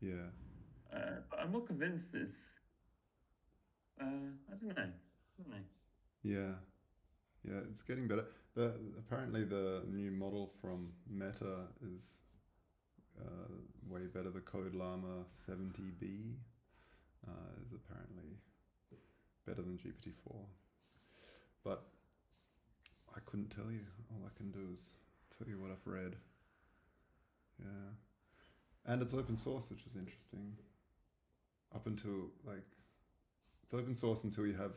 Yeah. But I'm not convinced it's. I don't know. I don't know. Yeah. Yeah, it's getting better. Apparently the new model from Meta is way better. The Code Llama 70B is apparently better than GPT-4. But I couldn't tell you. All I can do is tell you what I've read. Yeah. And it's open source, which is interesting. Up until like it's open source until you have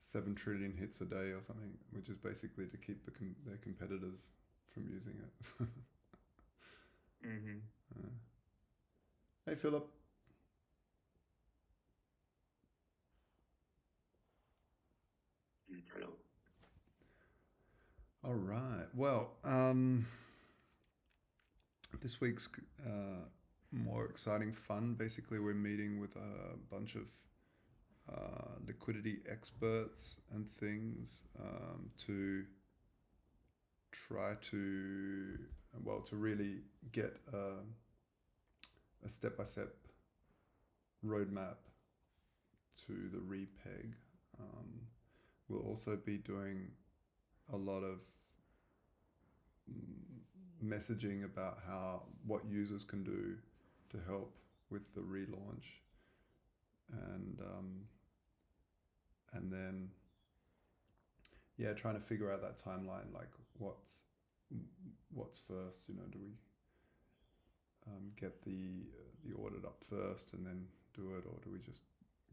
7 trillion hits a day or something, which is basically to keep their competitors from using it. Mm-hmm. Uh, hey, Philip. All right. Well, this week's more exciting fun. Basically, we're meeting with a bunch of liquidity experts and things to try to, well, to really get a step-by-step roadmap to the repeg. Um, we'll also be doing a lot of messaging about how what users can do to help with the relaunch, and and then yeah, trying to figure out that timeline, like what's first. You know, do we get the audit up first and then do it, or do we just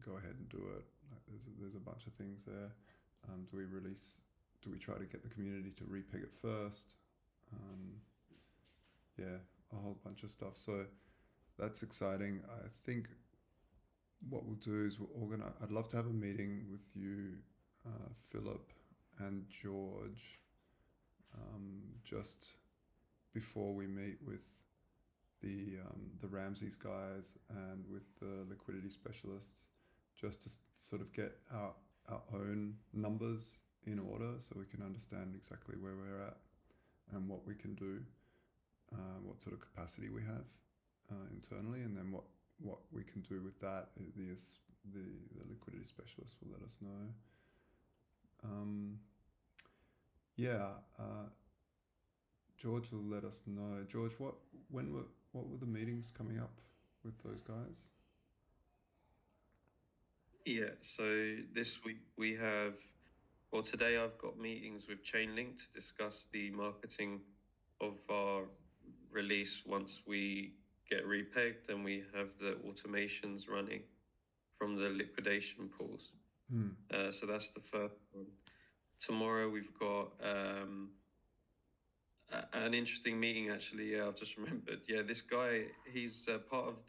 go ahead and do it? Like, there's a bunch of things there. Do we release? Do we try to get the community to repeg it first? Um, yeah, a whole bunch of stuff. So that's exciting. I think what we'll do is we'll organize. I'd love to have a meeting with you, Philip, and George, just before we meet with the Ramses guys and with the liquidity specialists, just to sort of get our own numbers in order so we can understand exactly where we're at and what we can do, what sort of capacity we have internally, and then what we can do with that. The liquidity specialist will let us know. Um, yeah, George will let us know. George, what were the meetings coming up with those guys? Yeah, so this week we have, well, today I've got meetings with Chainlink to discuss the marketing of our release once we get repegged and we have the automations running from the liquidation pools. Hmm. So that's the first one. Tomorrow we've got an interesting meeting actually. Yeah, I've just remembered. Yeah, this guy, he's part of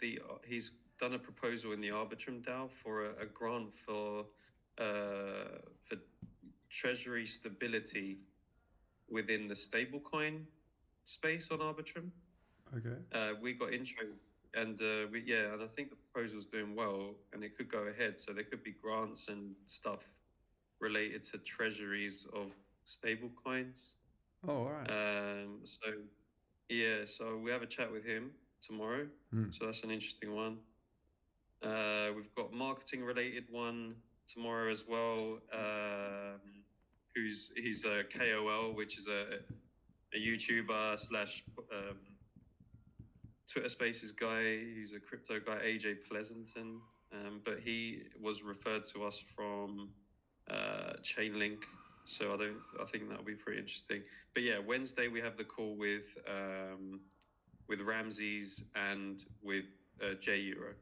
he's done a proposal in the Arbitrum DAO for a grant for treasury stability within the stablecoin space on Arbitrum. Okay. We got intro, and and I think the proposal's doing well, and it could go ahead. So there could be grants and stuff related to treasuries of stablecoins. Oh, all right. So yeah, so we have a chat with him tomorrow. Hmm. So that's an interesting one. We've got marketing related one tomorrow as well. He's a KOL, which is a YouTuber slash Twitter Spaces guy. He's a crypto guy, AJ Pleasanton. But he was referred to us from Chainlink. So I think that'll be pretty interesting. But yeah, Wednesday we have the call with Ramses and with J Euro.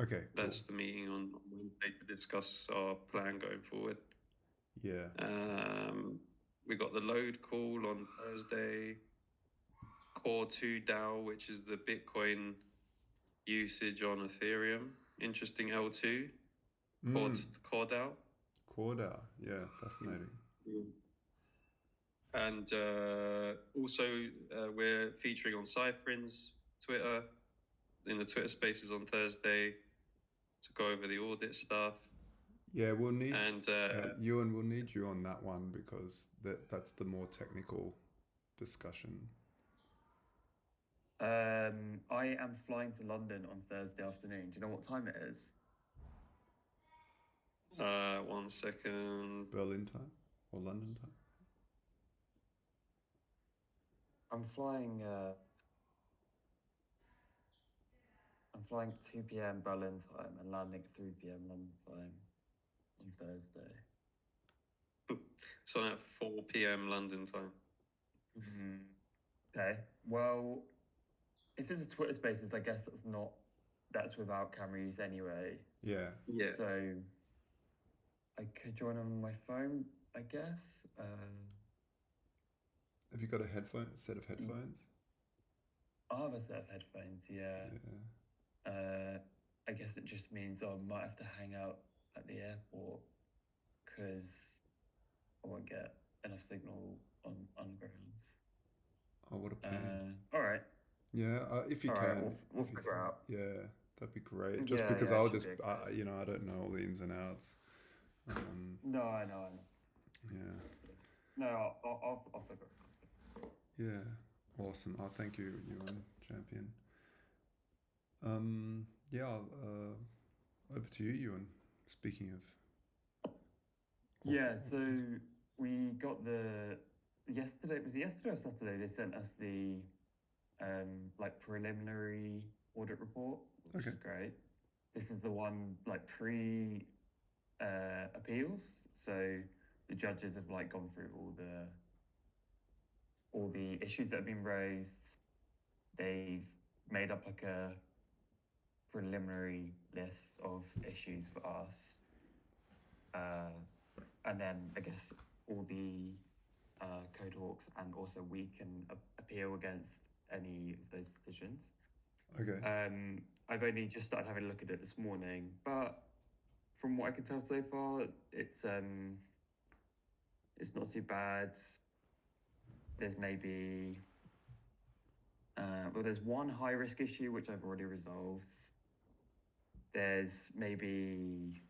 Okay, cool. That's the meeting on Wednesday to discuss our plan going forward. Yeah. Um, we got the load call on Thursday. Core 2 DAO, which is the Bitcoin usage on Ethereum. Interesting L2 Hmm. Core DAO. Corda. Yeah, fascinating. And also, we're featuring on Cyprin's Twitter in the Twitter Spaces on Thursday to go over the audit stuff. Yeah, we'll need And Ewan. We'll need you on that one because that's the more technical discussion. I am flying to London on Thursday afternoon. Do you know what time it is? 1 second. Berlin time or London time? I'm flying. I'm flying at 2 p.m. Berlin time and landing at 3 p.m. London time on Thursday. So at 4 p.m. London time. Okay. Well, if it's a Twitter Spaces, I guess that's without camera use anyway. Yeah. Yeah. So I could join on my phone, I guess. Have you got a set of headphones? I have a set of headphones, yeah. I guess it just means I might have to hang out at the airport because I won't get enough signal on underground. Oh, what a pain. All right. Yeah, if you all can. Right, we'll figure out. Yeah, that'd be great. Just because I'll just, I don't know all the ins and outs. No, I know. Yeah. No, I'll figure it out. Yeah, awesome. Oh, thank you, Ewan, champion. Over to you, Ewan. Speaking of. Yeah, so we got yesterday. Was it yesterday or Saturday? They sent us the preliminary audit report, which is great. This is the one pre appeals. So the judges have gone through all the issues that have been raised. They've made up a preliminary list of issues for us, and then I guess all the code hawks, and also we can appeal against any of those decisions. Okay. I've only just started having a look at it this morning, but from what I can tell so far, it's not too bad. There's maybe there's one high risk issue which I've already resolved. There's maybe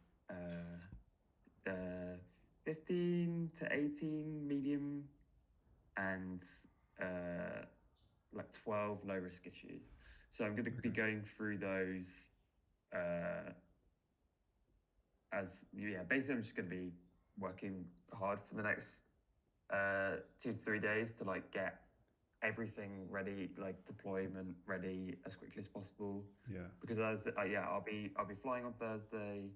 15 to 18 medium and 12 low risk issues. So I'm going to be going through those basically I'm just going to be working hard for the next 2 to 3 days to get everything ready, deployment ready as quickly as possible. Yeah. Because I'll be flying on Thursday.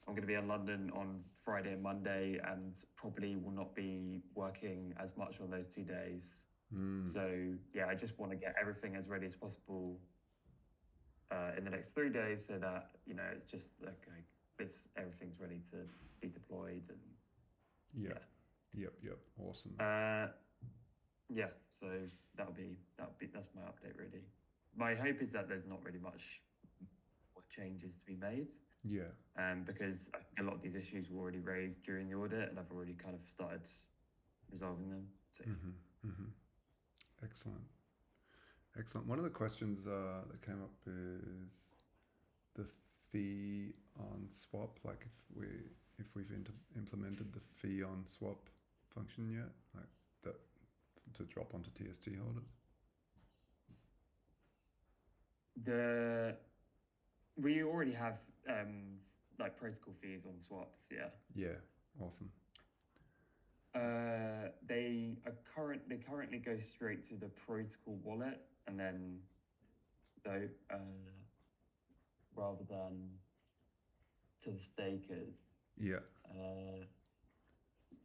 I'm going to be in London on Friday and Monday, and probably will not be working as much on those 2 days. So I just want to get everything as ready as possible in the next 3 days, so that it's just everything's ready to be deployed. And Yep. Awesome. So that's my update really. My hope is that there's not really much more changes to be made. Yeah. Because I think a lot of these issues were already raised during the audit, and I've already kind of started resolving them. So. Excellent. One of the questions that came up is the fee on swap. If we've implemented the fee on swap function yet, that to drop onto TST holders. We already have protocol fees on swaps. Yeah. Awesome. They currently go straight to the protocol wallet, and then rather than to the stakers. Yeah.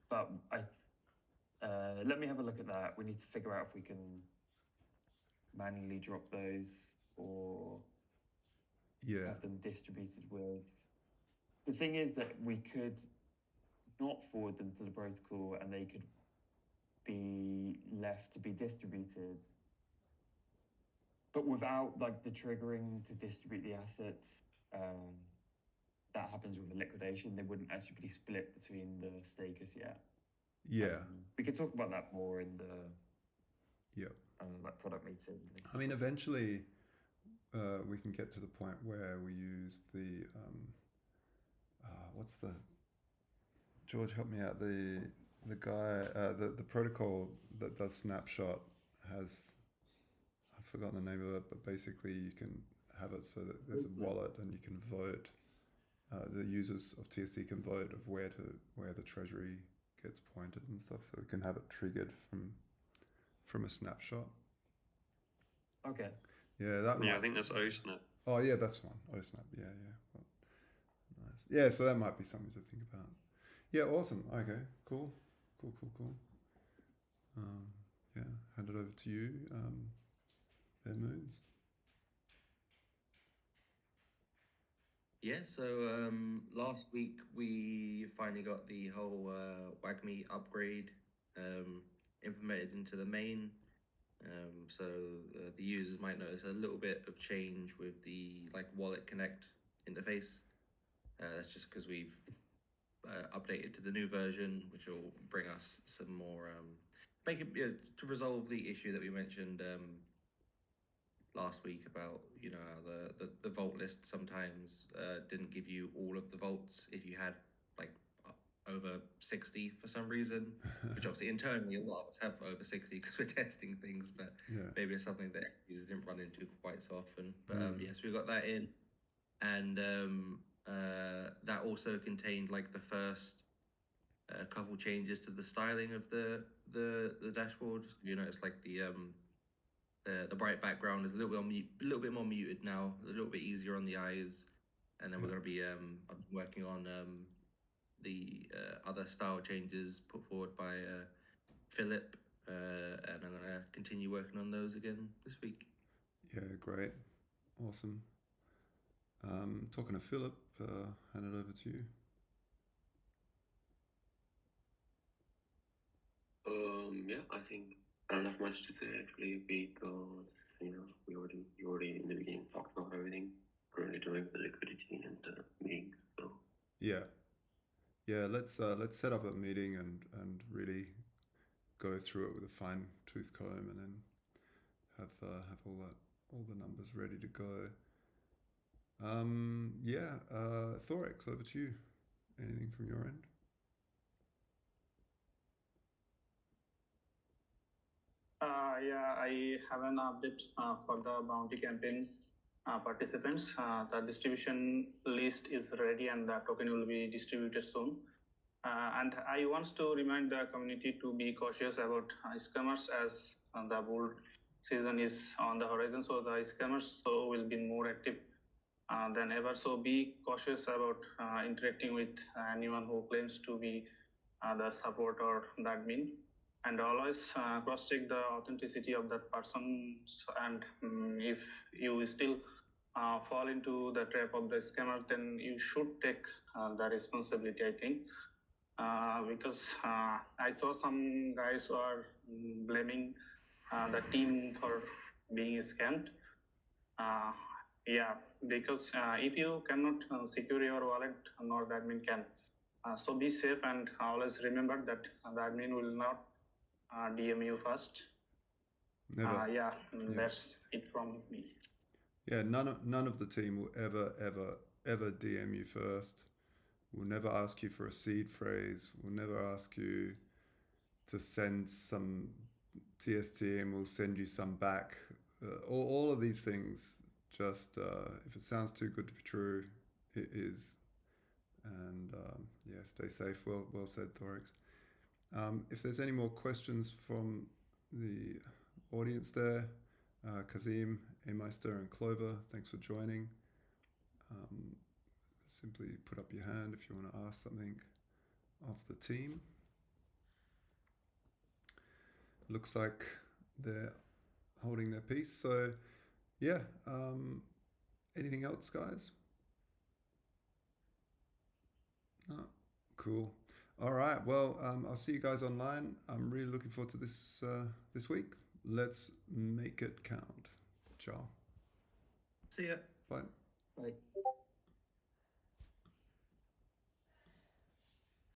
But let me have a look at that. We need to figure out if we can manually drop those or have them distributed with. The thing is that we could not forward them to the protocol, and they could be left to be distributed, but without the triggering to distribute the assets. That happens with a liquidation. They wouldn't actually be split between the stakers yet. Yeah. We could talk about that more in the product meeting. I mean, eventually we can get to the point where we use the George, help me out. The guy, the protocol that does snapshot has, I've forgotten the name of it, but basically you can have it so that there's a wallet and you can vote. The users of TST can vote of where the treasury gets pointed and stuff, so we can have it triggered from a snapshot. Okay. Yeah, that. Yeah, I think that's OSNAP. Oh yeah, that's one. OSNAP. Yeah. Well, nice. Yeah, so that might be something to think about. Yeah, awesome. Okay, cool. Yeah, hand it over to you, Bare Moons. Yeah, so last week we finally got the whole WAGMI upgrade implemented into the main. So the users might notice a little bit of change with the Wallet Connect interface. That's just because we've updated to the new version, which will bring us some more to resolve the issue that we mentioned last week about the vault list sometimes didn't give you all of the vaults if you had over 60 for some reason, which obviously internally a lot of us have over 60 because we're testing things, but maybe it's something that users didn't run into quite so often. But yes, we got that in, and that also contained the first couple changes to the styling of the dashboard. You notice the bright background is a little bit more muted now, a little bit easier on the eyes, and then we're going to be working on the other style changes put forward by Philip, and I'm going to continue working on those again this week. Yeah, great, awesome. Talking to Philip, hand it over to you. Yeah, I think I don't have much to say actually, because you already in the beginning talked about everything currently doing the liquidity and meetings. So yeah, let's set up a meeting and really go through it with a fine tooth comb, and then have all the numbers ready to go. Thorex, over to you. Anything from your end? Yeah, I have an update for the bounty campaign participants. The distribution list is ready and the token will be distributed soon. And I want to remind the community to be cautious about scammers, as the bull season is on the horizon. So the scammers will be more active than ever. So be cautious about interacting with anyone who claims to be the support or the admin. And always cross-check the authenticity of that person. And if you still fall into the trap of the scammer, then you should take the responsibility, I think. Because I saw some guys who are blaming the team for being scammed. Yeah, because if you cannot secure your wallet, nor the admin can. So be safe and always remember that the admin will not DM you first. Never. That's it from me. Yeah, none of the team will ever DM you first. We'll never ask you for a seed phrase. We'll never ask you to send some TST and we'll send you some back. All of these things, just if it sounds too good to be true, it is. And stay safe. Well said, Thorex. If there's any more questions from the audience there, Kazim, Emeister, and Clover, thanks for joining. Simply put up your hand if you want to ask something of the team. Looks like they're holding their peace. So, yeah. Anything else, guys? No. Cool. All right. Well, I'll see you guys online. I'm really looking forward to this week. Let's make it count. Ciao. See ya. Bye. Bye.